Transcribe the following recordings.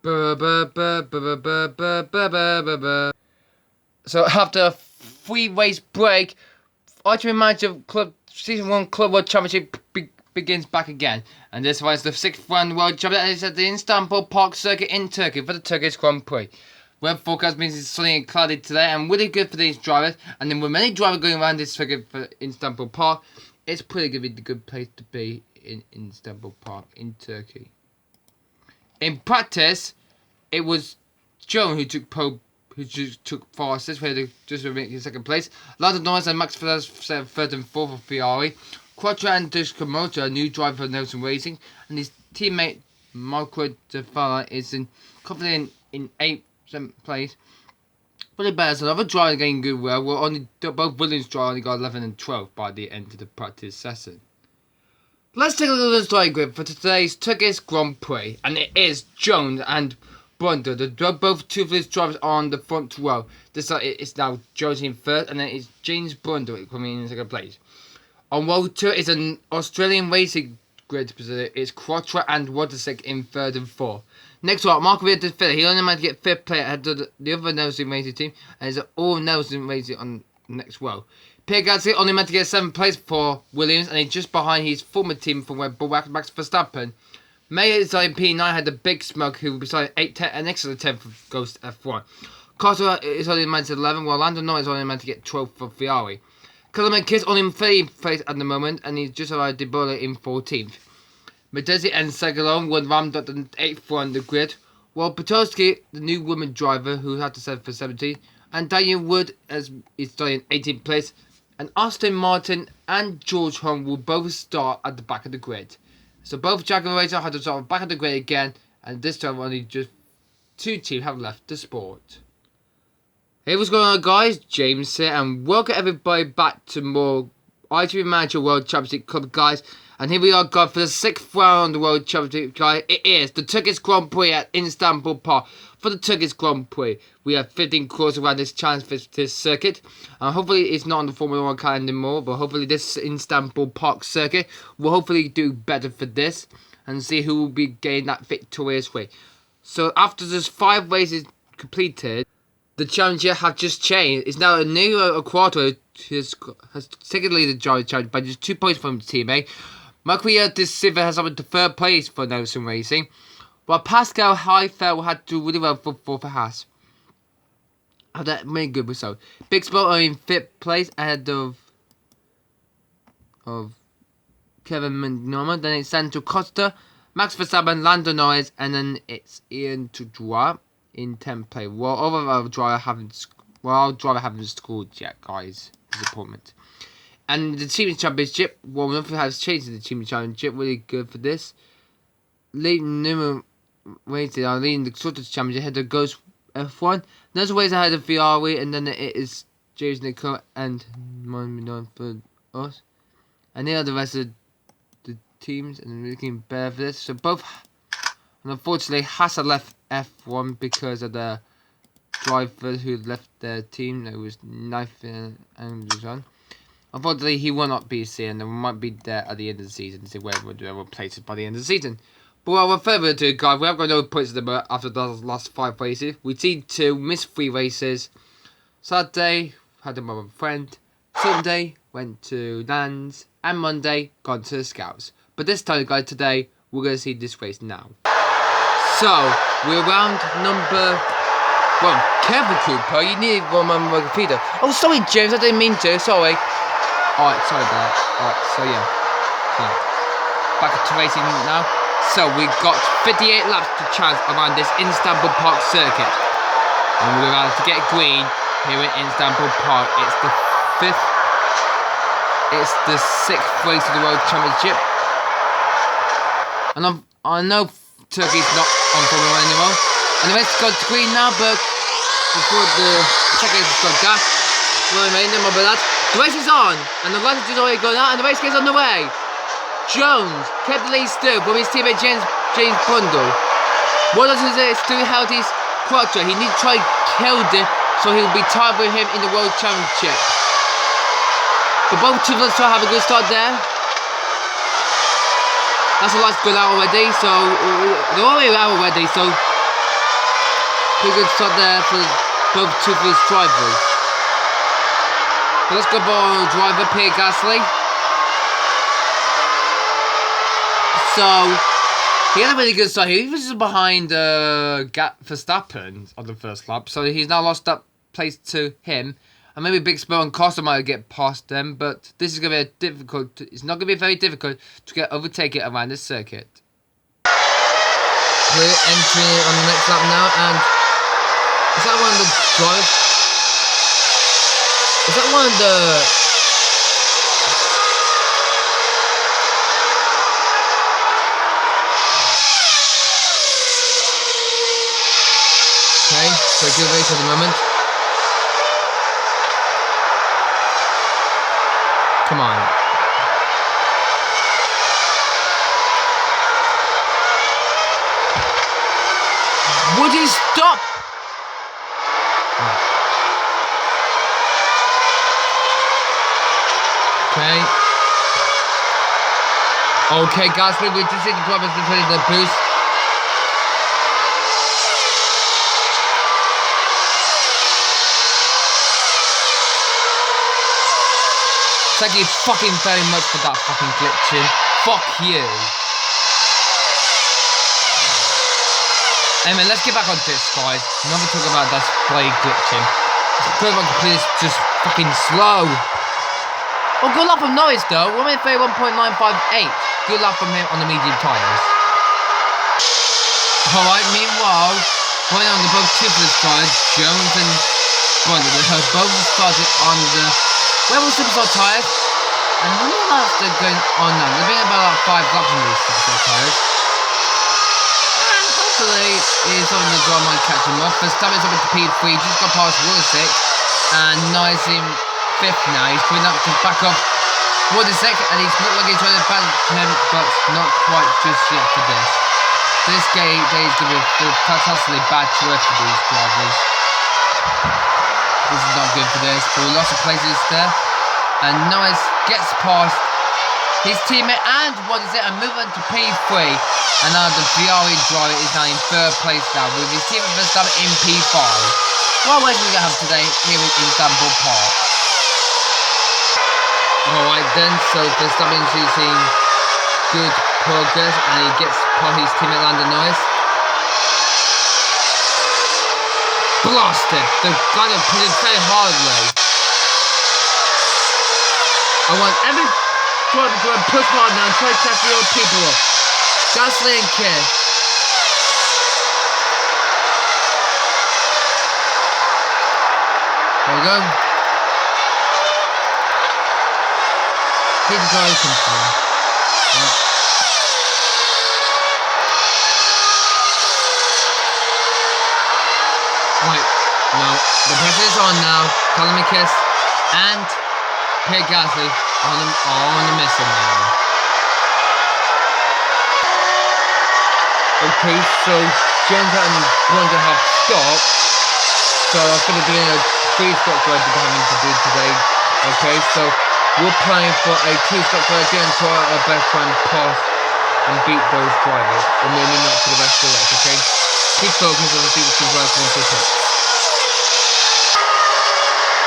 So after a 3 race break, IGP Manager Club Season 1 Club World Championship begins back again. And this one is the 6th round World Championship, and it's at the Istanbul Park circuit in Turkey for the Turkish Grand Prix. Weather forecast means it's sunny and cloudy today, and really good for these drivers. And then with many drivers going around this circuit for Istanbul Park, it's pretty going to be the good place to be in Istanbul Park in Turkey. In practice, it was Joan who took fastest, where just in second place. Lando Norris and Max Verstappen third and fourth for Ferrari. Quattro and Dushkamoto, a new driver for Nelson Racing, and his teammate Marco De Fala is confident in 8th place. Really better, so another driver getting good well. Both Williams drivers only got 11 and 12 by the end of the practice session. Let's take a look at the starting grid for today's Turkish Grand Prix, and it is Jones and Brunder. Both two of these drivers are on the front row. This it's now Jones in third, and then it's James Brunder coming in second place. On row 2 is an Australian racing grid. It's Quattro and Wodasek in third and fourth. Next up, Marco De Fila. He only managed to get fifth place ahead of the other Nelson Racing team, and it's all Nelson Racing on the next row. Pierre Gasly only managed to get 7th place for Williams, and he's just behind his former team from Red Bull, Max Verstappen. Mayer is on P9, had a big smoke, who beside 8, 10, an extra 10th for Ghost F1. Carter is only managed to 11, while Lando Norris only managed to get 12th for Ferrari. Kellerman Kiss only in 30th place at the moment, and he's just arrived Debola in 14th. Medesi and Segalon were rammed up the 8th on the grid, while Potowski, the new woman driver who had to set for 17, and Daniel Wood is starting in 18th place, and Austin Martin and George Huang will both start at the back of the grid. So both Jack and Rachel had to start back of the grid again, and this time only just 2 teams have left the sport. Hey, what's going on, guys? James here, and welcome everybody back to more IGP Manager World Championship Club, guys. And here we are, guys, for the 6th round of the World Championship, guys. It is the Turkish Grand Prix at Istanbul Park. For the Turkish Grand Prix, we have 15 courses around this challenge for this circuit. And hopefully it's not on the Formula 1 calendar anymore, but hopefully this Istanbul Park circuit will hopefully do better for this and see who will be getting that victorious way. So after just 5 races completed, the challenger have just changed. It's now a new Quattro has taken the lead of the challenge by just 2 points from his teammate. Maria De Silva has up to 3rd place for Nelson Racing, while Pascal Heifel had to really well for Haas. Had that made good result. Big Spot are in 5th place ahead of Kevin Norman. Then it's Santo Costa, Max Verstappen, Lando Norris, and then it's Ian Tudor in 10th place. Well, other driver haven't scored yet, guys. Disappointment. And the Team Championship, well, nothing has changed in the Team Championship. Really good for this. Leading number rated are leading the Scottish Championship ahead of Ghost F1. There's a ways ahead of Ferrari, and then it is James Nicole and Monmouth for us. And here are the rest of the teams, and they're looking better for this. So both, and unfortunately, Haas left F1 because of the drivers who left their team. It was Knife and John. Unfortunately, he will not be seen, and we might be there at the end of the season to see where we'll do our places by the end of the season. But without further ado, guys, we have got no points at the moment after the last 5 races. We seem to miss 3 races. Saturday, had a with a friend. Sunday, went to Lands. And Monday, gone to the Scouts. But this time, guys, today, we're going to see this race now. So, we're round number... Well, careful, Cooper. You need to remember the computer. Oh, sorry, James. I didn't mean to. Sorry. Alright, sorry about that. Alright, so yeah. Back to racing now. So we've got 58 laps to chance around this Istanbul Park circuit. And we're about to get green here in Istanbul Park. It's the 5th. It's the 6th race of the World Championship. And I know Turkey's not on Formula 1 anymore. And the race has gone to green now, but before the second has gone gas. Well, remember that. The race is on, and the light is already gone out, and the race gets on the way. Jones kept the lead still from his teammate James Bundle. What does it do held his Quattro? He needs to try and kill him, so he'll be tied with him in the World Championship. But both teams will have a good start there. That's the light's gone out already, so they're already out already, so Pretty good start there for both toothless drivers. But let's go ball driver Pierre Gasly. So he had a really good start. He was just behind Verstappen on the first lap, so he's now lost that place to him. And maybe Big Spur and Costa might get past them, but this is going to be difficult. It's not going to be very difficult to get overtaken around this circuit. We're entering on the next lap now, and is that one of the drivers? Is that one of the? Okay, so good race at the moment. Come on. Would he stop? Okay. Okay, Gasly, we just see the drivers defending the boost. Thank you fucking very much for that fucking glitching. Fuck you. Anyway, let's get back on this, guys. Never talk about that play glitching. This just fucking slow. Oh, good luck from Norris though. 1.958. Good luck from him on the medium tyres. Alright, meanwhile, going on the both toothless side, Jones and Bond, they have both started on the level superstar tyres. And how many laps are going on now? They're being about 5 laps on these superstar tyres. And hopefully, something the drama might catch him off. Verstappen's up into P3, just got past Willisek. And Nice in 5th now. He's coming up to back up Willisek, and he's not looking trying to back him, but not quite just yet for this. This day is going to be a fantastically bad trip for these drivers. This is not good for this, but we lost the places there. And Norris gets past his teammate and and move on to P3. And now the Ferrari driver is now in 3rd place now with his teammate Verstappen in P5. What race are we going to have today here in Istanbul Park? Alright then, so Verstappen is using good progress and he gets past his teammate Lando Norris. Blasted! The guy that put it very hardly. I want every driver to push hard now and try to catch the old people up. Gasly and Kerr. There we go. Keep the driver control. Right. Right, now the pressure is on now. Kalamikis and Pierre Gasly on the missile now. Okay, so Jones and Blunder have stopped. So I'm going to be doing a 3-stop drive that we're having to do today. Okay, so we're playing for a 2-stop drive again, try our best to try and pass and beat those drivers. Or maybe not for the rest of the race, okay? Keep focused on the people who drive onto the pit.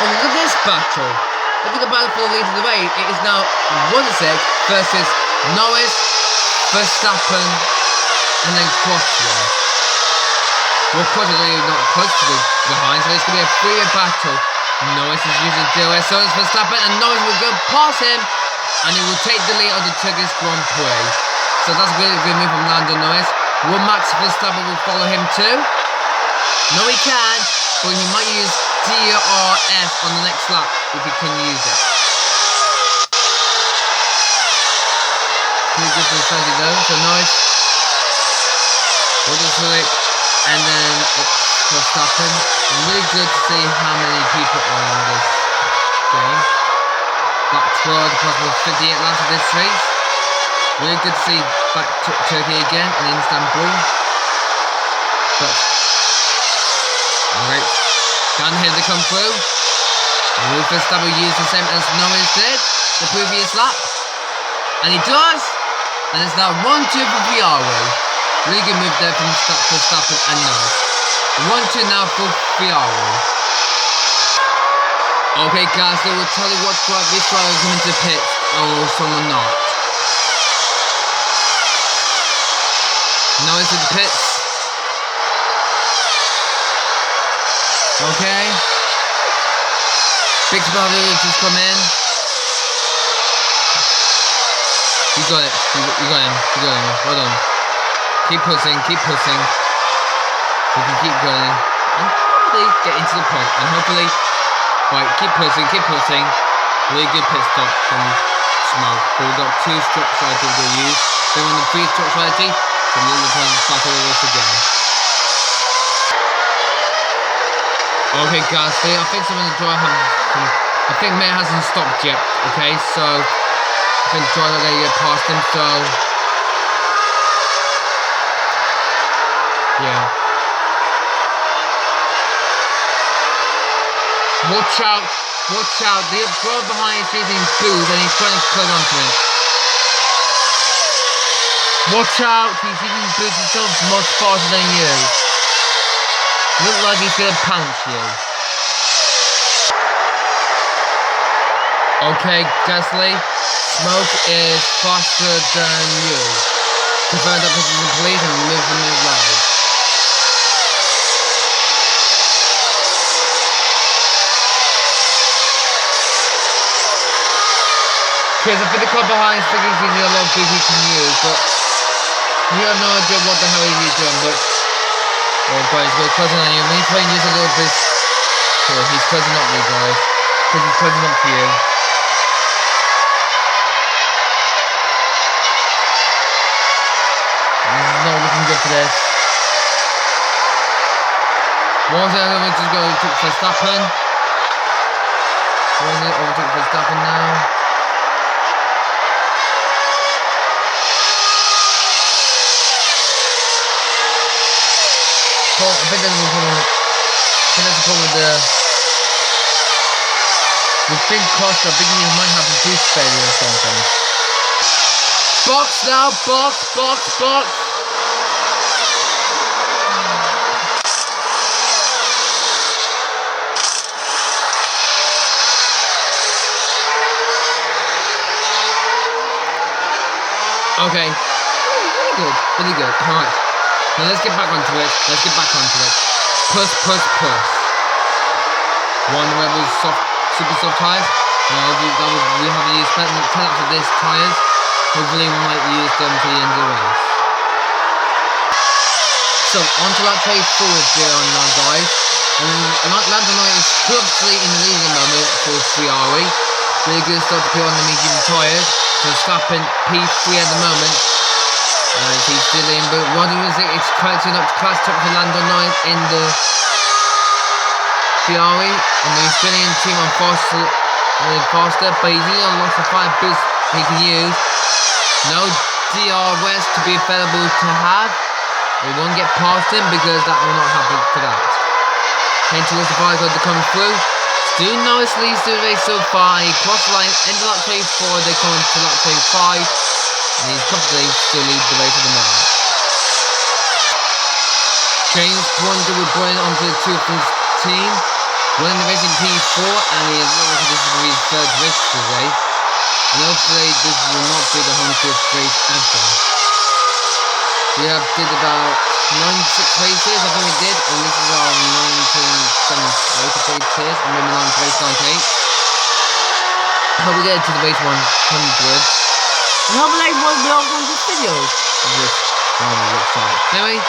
Oh, look at this battle. Look at the battle for the lead of the race. It is now Willisek versus Norris, Verstappen, and then Croswell. Well, Croswell is not close to the behind, so it's going to be a 3-way battle. Norris is using DRS, so it's Verstappen, and Norris will go past him, and he will take the lead of the Turkish Grand Prix. So that's a really good move from Lando Norris. Will Max Verstappen will follow him too? No, he can, but he might use DRS on the next lap if he can use it. Pretty good for the 30 though, so nice. And then it's Verstappen. Really good to see how many people are in this game. Lap 12, approximately 58 laps of this race. Really good to see back to Turkey again in Istanbul. But alright, down here they come through. Will Verstappen use the same as Norris did the previous lap? And he does! And it's now 1-2 for Ferrari. Really good move there from Verstappen and Norris. 1-2 now for Ferrari. Okay guys, so we'll tell you what this driver is coming to pit or someone not. Now it's in the pits. Okay. Big brother just come in. You got it. You got him. You got him. Well done. Keep pushing. Keep pushing. We can keep going. And hopefully get into the point. And hopefully, right, keep pushing. Keep pushing. Really good pit stop from Smoke. But we've got 2 strip strategies to use. Then on the 3 strip strategy, so the other point back over this again. Okay guys, so I think some of the driver I think May hasn't stopped yet, okay, so I think the driver gonna get past him, so yeah. Watch out, the driver behind is using booze and he's trying to cut onto him. Watch out, he's using booze himself much faster than you. Looks like he's gonna punch you. Okay, Gasly, Smoke is faster than you. Confirm that this is the police and move from his life. Because I think the car behind is thinking he's using a lot of booze he can use, but you have no idea what the hell he's doing, but oh guys, he's closing on you. We need to try and use a little bit. Oh, he's closing up me, guys. Because he's closing up to you. This is not looking good for this. What was it? I'm just going to Verstappen. What was it? Overtook Verstappen now. I think there's a problem. With big cost, I think he might have a boost failure or something. Box now, box. Okay. Really good. Alright. Now let's get back onto it. Push. One Rebel super soft tyres. Now we have to use 10 laps of this tyres. Hopefully we might use them to the end of the race. So onto lap 24 here on now guys. And Lando Norris is comfortably in the lead at the moment for Ferrari. Really good start to put on the medium tyres. Verstappen P3 at the moment. He's still in, but what is it? It's catching up to class top for Lando Norris in the Ferrari, and the Australian team on faster, but he's only lost the 5 boosts he can use. No DRS to be available to have. We won't get past him because that will not happen for that. Hence, the surprise going to come through. Still Norris leads the race so far. He crossed the line, end of lap 24, they come to lap 25. And he's comfortably still leads the race at the moment. James Bond will bring onto the 2 of his team. Winning the race in P4, and he is looking like this will be his 3rd race today. And hopefully this will not be the home field race ever. We have did about 96 races, I think we did, and this is our 97th race, I think it is, and maybe race 98. I hope we get to the race 100. And hopefully everyone will be able to watch this video of this rather looks like. Anyway,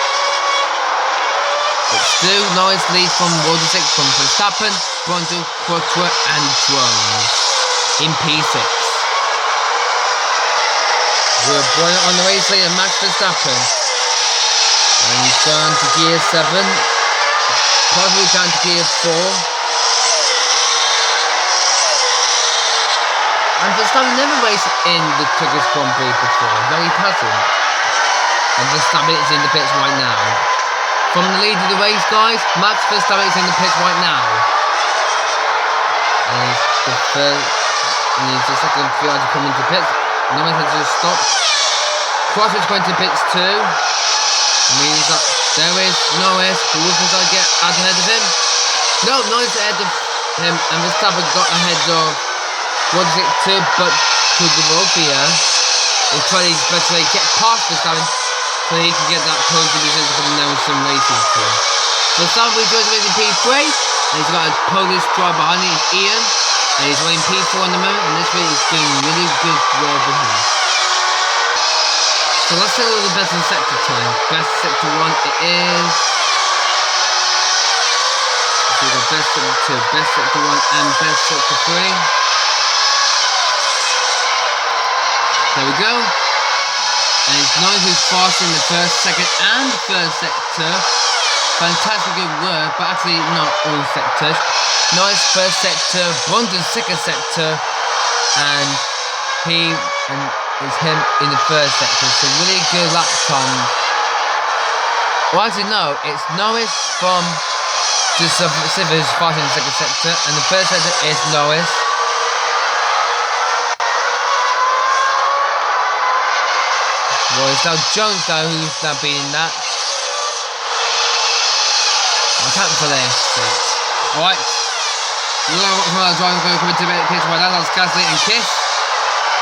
it's still Norris leads from World 6 from Verstappen, Bronto, Quattro and Jones in P6. We're on the race leader Max Verstappen. And he's gone to gear 7. Probably down to gear 4. And Verstappen never raced in the Turkish Grand Prix before. No, he hasn't. And Verstappen is in the pits right now. From the lead of the race, guys, Max Verstappen is in the pits right now. And he's the first, and he's the second driver to come into pits. No one has just stopped. Cross is going to pits too. Means that There is Norris, but will Verstappen get out ahead of him? No, Norris ahead of him, and Verstappen got ahead of, what is it, but to the Vovia is trying his best to get past Verstappen so he can get that pole position for the Nelson Racing team. So Verstappen rejoins the race in P3, and he's got a Polish driver behind him, it's Ian, and he's running P4 on the moment, and this race is doing really good well for him. So let's take a little best in sector time. Best sector 1 it is. So we've got best sector 2, best sector 1 and best sector 3. There we go. And it's Noise who's fast in the first, second and third sector. Fantastic good work, but actually not all sectors. Noise first sector, Brondon's second sector, and it's him in the first sector, so really good lap time. Well, actually no, it's Norris from the Silver's fast in the second sector, and the first sector is Norris. Well, it's now Jones now who's now beating that. I can't for this. Alright. Driving coming to the pits where that's Gasly and Kiss.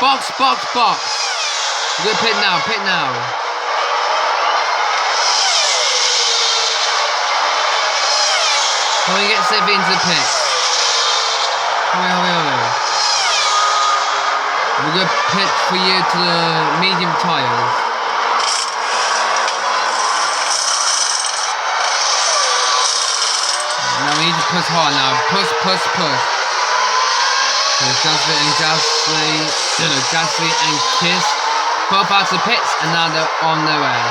Box. We're going to pit now. How do we get safely into the pit? Hurry. We're going to pit for you to the medium tyres. Now we need to push hard now. Push. There's Gasly and Kiss. Both out to the pits, and now they're on their way.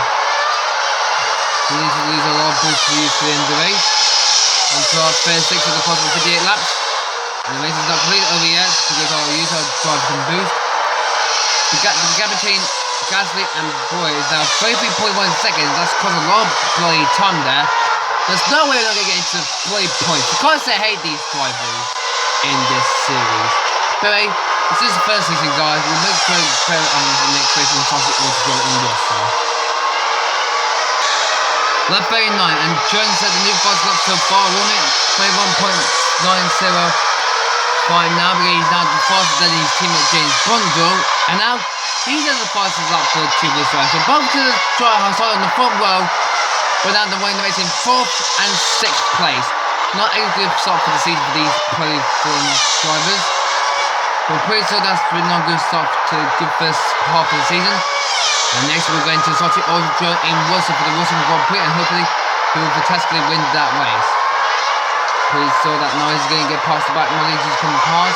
We need to lose a lot of boost to use for the end of the race. Until our first 6 of the possible 58 laps. And the race is not completely over yet, because I'll use our drive some boost. The gap between Gasly and Boy is now 33.1 seconds. That's caused a lot of bloody time there. There's no way we're not going to get into bloody points. Because I hate these drivers in this series. But anyway, this is the first season, guys. We'll make sure to on the next race and pass it all to go in Worcester. Lap 39, and Jones set the new fast lap so far, won it 21.905 now, because he's now faster than his teammate James Bondle, and now he's at the fastest lap for the tubeless drive. So both to the driver started on the front row, but now they're winning the race in 4th and 6th place. Not a good start for the season for these polyform drivers. But we're pretty sure that's been not a good start to the good first half of the season. And next we're going to Sochi Auto in Worcester for the Worcester Grand Prix, and hopefully he will fantastically win that race. Pretty sure that now he's going to get past the back knowledge he's coming past.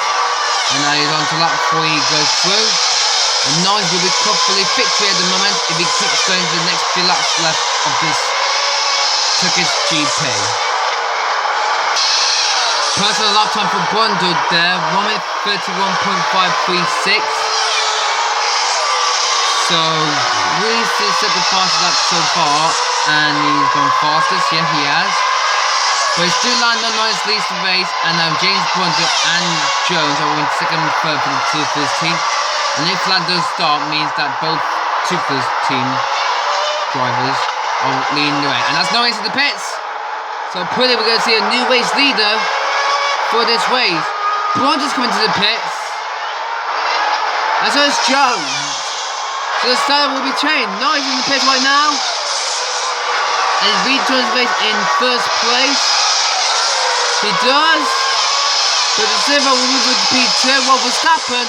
And now he's on to lap 4 he goes through. And Noise will be comfortably victory at the moment if he keeps going to the next few laps left of this Turkish GP. Personal lap time for Bondo there, 1:31.536. So really set the fastest lap so far, and he's gone fastest, yeah he has. But he's still landing on Noise leads the race, and now James Bondo and Jones are in 2nd and 3rd for the Toothless team. And if that does start, means that both Toothless team drivers are leading the way. And that's Noise in the pits. So pretty we're going to see a new race leader for this race. Bondo's coming to the pits. And so is Jones. So the style will be changed. Noise in the pits right now. And he rejoins the race in 1st place. He does. But the silver will move into P2. Well, Verstappen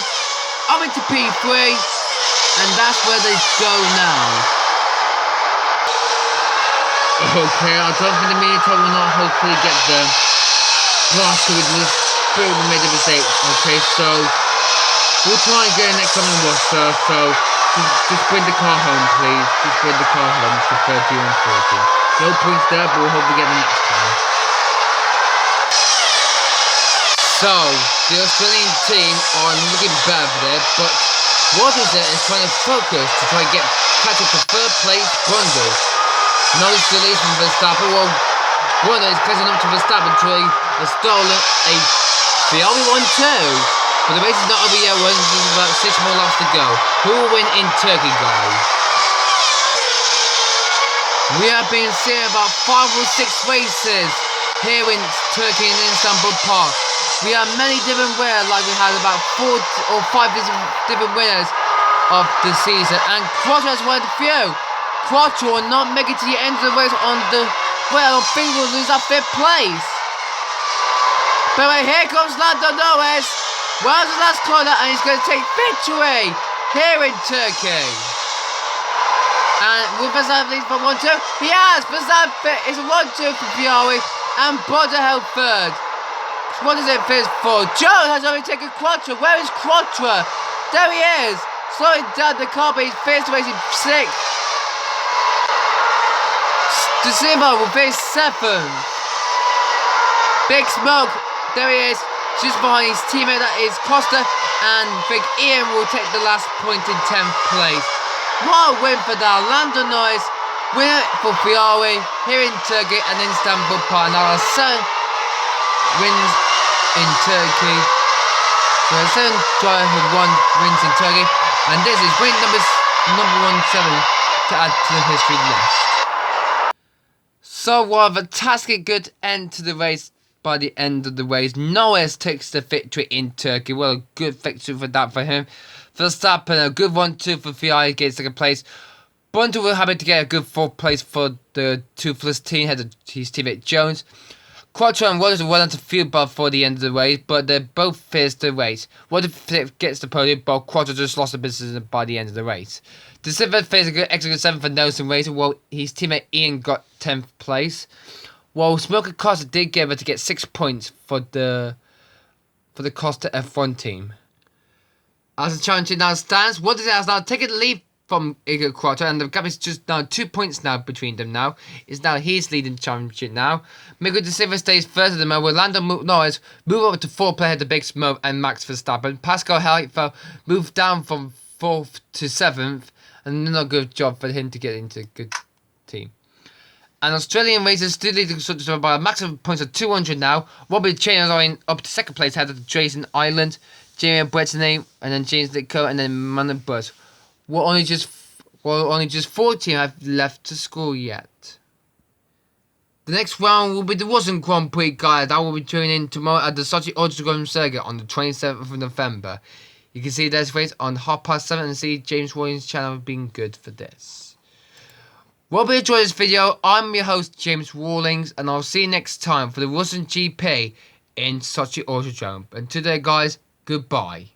up into P3. And that's where they go now. Okay, I don't think the media will not hopefully get the blaster with this spirit we made a mistake. Okay, so we'll try and get it next time in Worcester. So just bring the car home, please. Just bring the car home to 30 and 40. No points there, but we'll hope we get the next time. So the Australian team are looking bad for there, but what is it is trying to focus to try and catch up to 3rd place Bondo. Notice delays from Verstappen. Well, Bondo is catching up to Verstappen, trying has stolen a Ferrari 1-2. But the race is not over yet. There's about 6 more laps to go. Who will win in Turkey, guys? We have been seeing about 5 or 6 races here in Turkey in Istanbul Park. We have many different winners, like we had about 4 or 5 different winners of the season, and Quattro has won a few. Quattro will not make it to the end of the race on the, well, I think we'll lose our 5th place. But here comes Lando Norris. Well, the last corner, and he's going to take victory here in Turkey. And will Verstappen lead for 1-2? He has! Verstappen is a 1-2 for Ferrari, and Botta held 3rd. What is it for? Jones has already taken Quattro. Where is Quattro? There he is! Slowing down the car, but he's finished racing 6th. Decimo will finish 7th. Big Smoke, there he is, just behind his teammate, that is Costa, and Big Ian will take the last point in 10th place. What a win for that. Lando Norris, winner for Ferrari here in Turkey and Istanbul Park. Now, 7 wins in Turkey. So 7 drivers who won wins in Turkey, and this is win number 17 to add to the history list. So what a fantastic good end to the race. By the end of the race, Norris takes the victory in Turkey. Well, a good victory for that for him. Verstappen, a good 1-2 for Ferrari, gets 2nd place. Bunter will happy to get a good 4th place for the Toothless team, had his teammate Jones. Quattro and Waters were well into field before the end of the race, but they both finished the race. Waters gets the podium, but Quattro just lost the business by the end of the race. The 7th finished a good extra 7th for Nelson Racing, while his teammate Ian got 10th place. While Smoker Costa did get able to get 6 points for the Costa F1 team. As the championship now stands, Waters has now taken the lead from Igor Quattro, and the gap is just now 2 points now between them now. It's now he's leading the championship now. Miguel de Silva stays first at the moment, with Lando Norris move up to 4th ahead of Big Smoke and Max Verstappen. Pascal Heifel moved down from 4th to 7th, and not a good job for him to get into a good team. And Australian racers still lead the constructors by a maximum points of 200 now. Robbie Chain going up to 2nd place ahead of Jason Island, Jamie Brettany, and then James Litco, and then Manon Buzz. Only just 14 have left to score yet. The next round will be the Russian Grand Prix, guys. That will be tuning in tomorrow at the Sochi Autodrome Circuit on the 27th of November. You can see this race on 7:30 and see James Williams' channel being good for this. Well, if you enjoyed this video, I'm your host James Rawlings, and I'll see you next time for the Russian GP in Sochi Autodrome. And today, guys, goodbye.